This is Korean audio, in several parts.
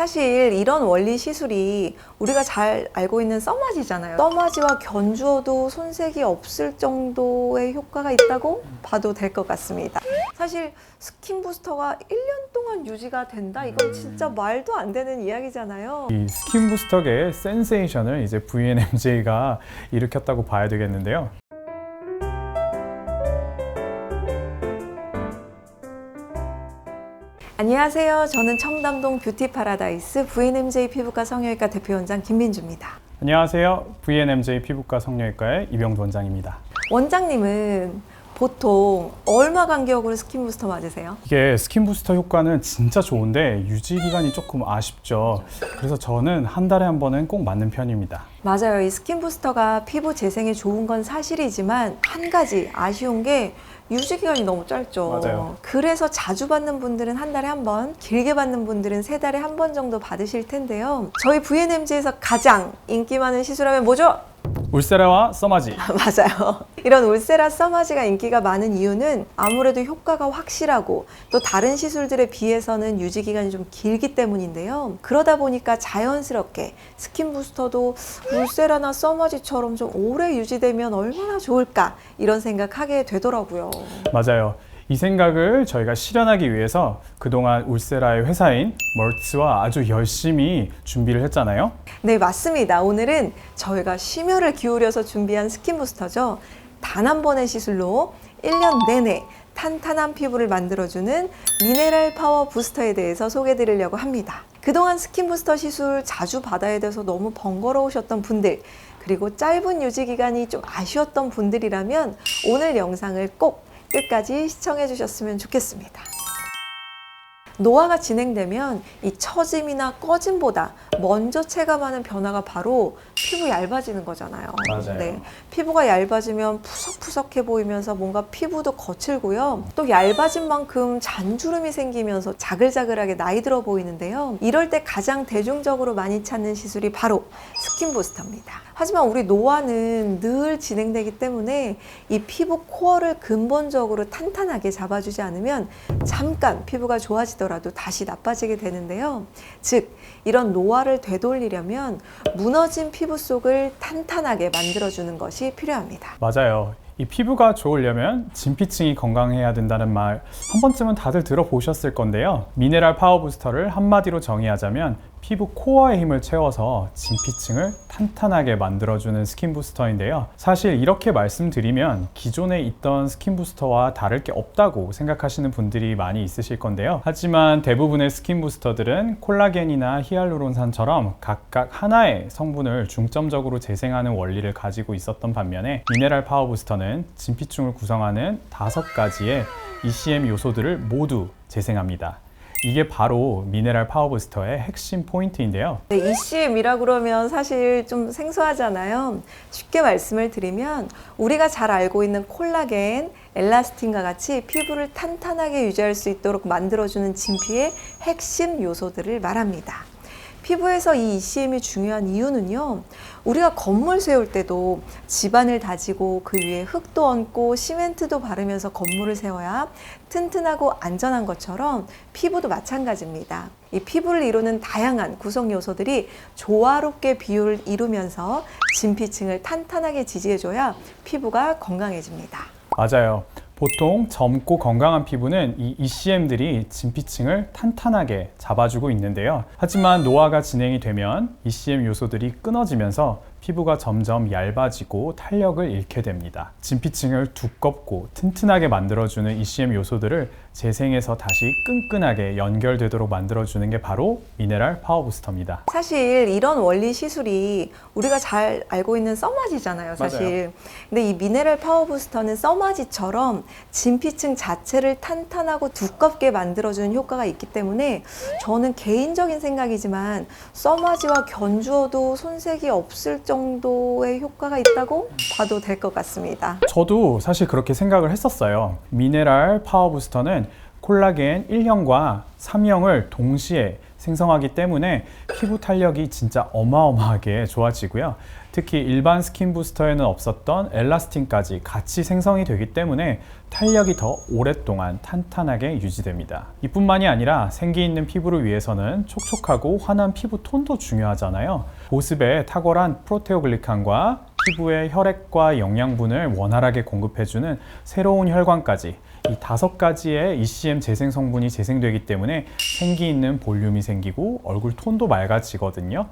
사실 이런 원리 시술이 우리가 잘 알고 있는 써마지잖아요. 써마지와 견주어도 손색이 없을 정도의 효과가 있다고 봐도 될 것 같습니다. 사실 스킨 부스터가 1년 동안 유지가 된다? 이건 진짜 말도 안 되는 이야기잖아요. 이 스킨 부스터계의 센세이션을 이제 VNMJ가 일으켰다고 봐야 되겠는데요. 안녕하세요. 저는 청담동 뷰티 파라다이스 VNMJ 피부과 성형외과 대표원장 김민주입니다. 안녕하세요. VNMJ 피부과 성형외과의 이병도 원장입니다. 원장님은 보통 얼마 간격으로 스킨 부스터 맞으세요? 이게 스킨 부스터 효과는 진짜 좋은데 유지 기간이 조금 아쉽죠. 그래서 저는 한 달에 한 번은 꼭 맞는 편입니다. 맞아요. 이 스킨 부스터가 피부 재생에 좋은 건 사실이지만 한 가지 아쉬운 게 유지 기간이 너무 짧죠. 맞아요. 그래서 자주 받는 분들은 한 달에 한 번, 길게 받는 분들은 세 달에 한 번 정도 받으실 텐데요. 저희 VNMJ에서 가장 인기 많은 시술하면 뭐죠? 울세라와 써마지. 맞아요. 이런 울세라 써마지가 인기가 많은 이유는 아무래도 효과가 확실하고 또 다른 시술들에 비해서는 유지 기간이 좀 길기 때문인데요. 그러다 보니까 자연스럽게 스킨 부스터도 울세라나 써마지처럼 좀 오래 유지되면 얼마나 좋을까 이런 생각하게 되더라고요. 맞아요. 이 생각을 저희가 실현하기 위해서 그동안 울세라의 회사인 멀츠와 아주 열심히 준비를 했잖아요. 네, 맞습니다. 오늘은 저희가 심혈을 기울여서 준비한 스킨 부스터죠. 단 한 번의 시술로 1년 내내 탄탄한 피부를 만들어주는 미네랄 파워 부스터에 대해서 소개해드리려고 합니다. 그동안 스킨 부스터 시술 자주 받아야 돼서 너무 번거로우셨던 분들, 그리고 짧은 유지 기간이 좀 아쉬웠던 분들이라면 오늘 영상을 꼭 끝까지 시청해 주셨으면 좋겠습니다. 노화가 진행되면 이 처짐이나 꺼짐보다 먼저 체감하는 변화가 바로 피부 얇아지는 거잖아요. 맞아요. 네, 피부가 얇아지면 푸석푸석해 보이면서 뭔가 피부도 거칠고요. 또 얇아진 만큼 잔주름이 생기면서 자글자글하게 나이 들어 보이는데요. 이럴 때 가장 대중적으로 많이 찾는 시술이 바로 스킨 부스터입니다. 하지만 우리 노화는 늘 진행되기 때문에 이 피부 코어를 근본적으로 탄탄하게 잡아주지 않으면 잠깐 피부가 좋아지더라도 다시 나빠지게 되는데요. 즉, 이런 노화를 되돌리려면 무너진 피부 속을 탄탄하게 만들어주는 것이 필요합니다. 맞아요. 이 피부가 좋으려면 진피층이 건강해야 된다는 말 한 번쯤은 다들 들어보셨을 건데요. 미네랄 파워 부스터를 한마디로 정의하자면 피부 코어의 힘을 채워서 진피층을 탄탄하게 만들어주는 스킨 부스터인데요. 사실 이렇게 말씀드리면 기존에 있던 스킨 부스터와 다를 게 없다고 생각하시는 분들이 많이 있으실 건데요. 하지만 대부분의 스킨 부스터들은 콜라겐이나 히알루론산처럼 각각 하나의 성분을 중점적으로 재생하는 원리를 가지고 있었던 반면에 미네랄 파워 부스터는 진피층을 구성하는 5가지의 ECM 요소들을 모두 재생합니다. 이게 바로 미네랄 파워 부스터의 핵심 포인트인데요. 네, ECM이라 그러면 사실 좀 생소하잖아요. 쉽게 말씀을 드리면 우리가 잘 알고 있는 콜라겐, 엘라스틴과 같이 피부를 탄탄하게 유지할 수 있도록 만들어주는 진피의 핵심 요소들을 말합니다. 피부에서 이 ECM이 중요한 이유는요, 우리가 건물 세울 때도 지반을 다지고 그 위에 흙도 얹고 시멘트도 바르면서 건물을 세워야 튼튼하고 안전한 것처럼 피부도 마찬가지입니다. 이 피부를 이루는 다양한 구성 요소들이 조화롭게 비율을 이루면서 진피층을 탄탄하게 지지해줘야 피부가 건강해집니다. 맞아요. 보통 젊고 건강한 피부는 이 ECM들이 진피층을 탄탄하게 잡아주고 있는데요. 하지만 노화가 진행이 되면 ECM 요소들이 끊어지면서 피부가 점점 얇아지고 탄력을 잃게 됩니다. 진피층을 두껍고 튼튼하게 만들어주는 ECM 요소들을 재생해서 다시 끈끈하게 연결되도록 만들어주는 게 바로 미네랄 파워 부스터입니다. 사실 이런 원리 시술이 우리가 잘 알고 있는 써마지잖아요, 사실. 맞아요. 근데 이 미네랄 파워 부스터는 써마지처럼 진피층 자체를 탄탄하고 두껍게 만들어주는 효과가 있기 때문에 저는 개인적인 생각이지만 써마지와 견주어도 손색이 없을 정도의 효과가 있다고 봐도 될 것 같습니다. 저도 사실 그렇게 생각을 했었어요. 미네랄 파워 부스터는 콜라겐 1형과 3형을 동시에 생성하기 때문에 피부 탄력이 진짜 어마어마하게 좋아지고요. 특히 일반 스킨 부스터에는 없었던 엘라스틴까지 같이 생성이 되기 때문에 탄력이 더 오랫동안 탄탄하게 유지됩니다. 이뿐만이 아니라 생기 있는 피부를 위해서는 촉촉하고 환한 피부 톤도 중요하잖아요. 보습에 탁월한 프로테오글리칸과 피부의 혈액과 영양분을 원활하게 공급해주는 새로운 혈관까지 이 5가지의 ECM 재생 성분이 재생되기 때문에 생기 있는 볼륨이 생기고 얼굴 톤도 맑아지거든요.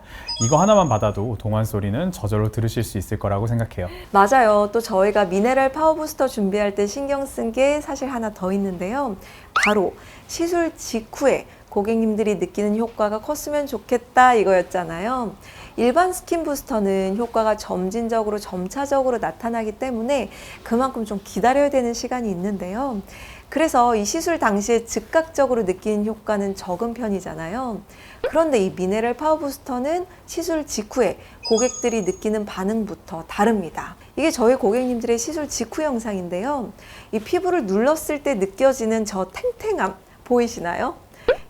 이거 하나만 받아도 동안 소리는 저절로 들으실 수 있을 거라고 생각해요. 맞아요. 또 저희가 미네랄 파워 부스터 준비할 때 신경 쓴 게 사실 하나 더 있는데요. 바로 시술 직후에 고객님들이 느끼는 효과가 컸으면 좋겠다 이거였잖아요. 일반 스킨 부스터는 효과가 점진적으로 점차적으로 나타나기 때문에 그만큼 좀 기다려야 되는 시간이 있는데요. 그래서 이 시술 당시에 즉각적으로 느끼는 효과는 적은 편이잖아요. 그런데 이 미네랄 파워 부스터는 시술 직후에 고객들이 느끼는 반응부터 다릅니다. 이게 저희 고객님들의 시술 직후 영상인데요. 이 피부를 눌렀을 때 느껴지는 저 탱탱함 보이시나요?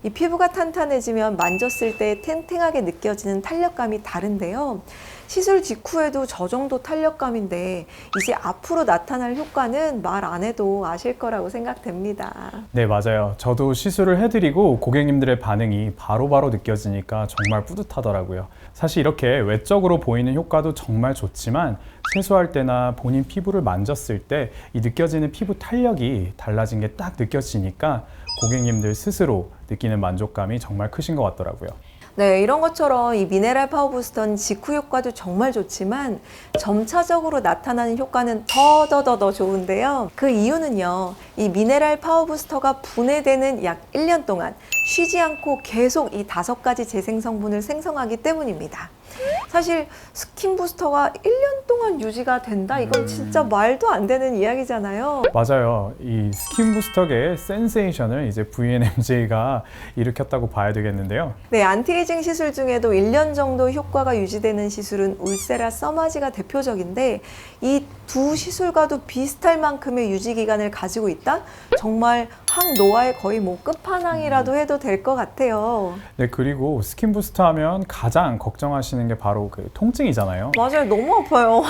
이 피부가 탄탄해지면 만졌을 때 탱탱하게 느껴지는 탄력감이 다른데요. 시술 직후에도 저 정도 탄력감인데 이제 앞으로 나타날 효과는 말 안 해도 아실 거라고 생각됩니다. 네, 맞아요. 저도 시술을 해드리고 고객님들의 반응이 바로바로 느껴지니까 정말 뿌듯하더라고요. 사실 이렇게 외적으로 보이는 효과도 정말 좋지만 세수할 때나 본인 피부를 만졌을 때 이 느껴지는 피부 탄력이 달라진 게 딱 느껴지니까 고객님들 스스로 느끼는 만족감이 정말 크신 것 같더라고요. 네, 이런 것처럼 이 미네랄 파워 부스터는 직후 효과도 정말 좋지만 점차적으로 나타나는 효과는 더 좋은데요. 그 이유는요, 이 미네랄 파워 부스터가 분해되는 약 1년 동안 쉬지 않고 계속 이 5가지 재생 성분을 생성하기 때문입니다. 사실 스킨 부스터가 1년 동안 유지가 된다? 이건 진짜 말도 안 되는 이야기잖아요. 맞아요. 이 스킨 부스터계의 센세이션을 이제 VNMJ가 일으켰다고 봐야 되겠는데요. 네, 안티에이징 시술 중에도 1년 정도 효과가 유지되는 시술은 울세라 써마지가 대표적인데 이 두 시술과도 비슷할 만큼의 유지 기간을 가지고 있다? 정말 항노화의 거의 뭐 끝판왕이라도 해도 될 것 같아요. 네, 그리고 스킨 부스터 하면 가장 걱정하시는 게 바로 그 통증이잖아요. 맞아요, 너무 아파요.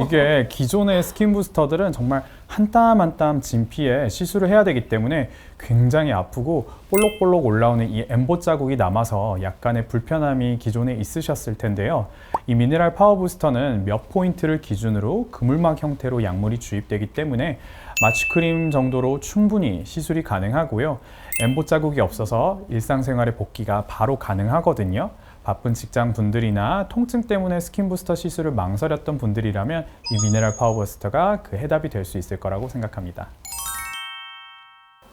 이게 기존의 스킨 부스터들은 정말 한 땀 한 땀 진피에 시술을 해야 되기 때문에 굉장히 아프고 볼록볼록 올라오는 이 엠보 자국이 남아서 약간의 불편함이 기존에 있으셨을 텐데요. 이 미네랄 파워 부스터는 몇 포인트를 기준으로 그물막 형태로 약물이 주입되기 때문에 마취크림 정도로 충분히 시술이 가능하고요. 엠보 자국이 없어서 일상생활의 복귀가 바로 가능하거든요. 바쁜 직장 분들이나 통증 때문에 스킨 부스터 시술을 망설였던 분들이라면 이 미네랄 파워 부스터가 그 해답이 될 수 있을 거라고 생각합니다.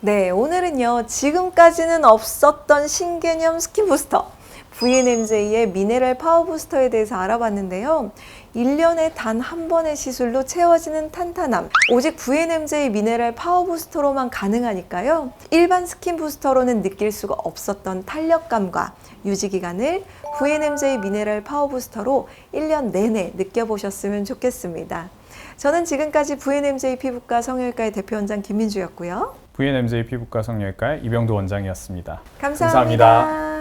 네, 오늘은요, 지금까지는 없었던 신개념 스킨 부스터 VNMJ의 미네랄 파워 부스터에 대해서 알아봤는데요. 1년에 단 한 번의 시술로 채워지는 탄탄함, 오직 VNMJ 미네랄 파워 부스터로만 가능하니까요. 일반 스킨 부스터로는 느낄 수가 없었던 탄력감과 유지 기간을 VNMJ 미네랄 파워 부스터로 1년 내내 느껴보셨으면 좋겠습니다. 저는 지금까지 VNMJ 피부과 성형외과의 대표원장 김민주였고요. VNMJ 피부과 성형외과의 이병도 원장이었습니다. 감사합니다.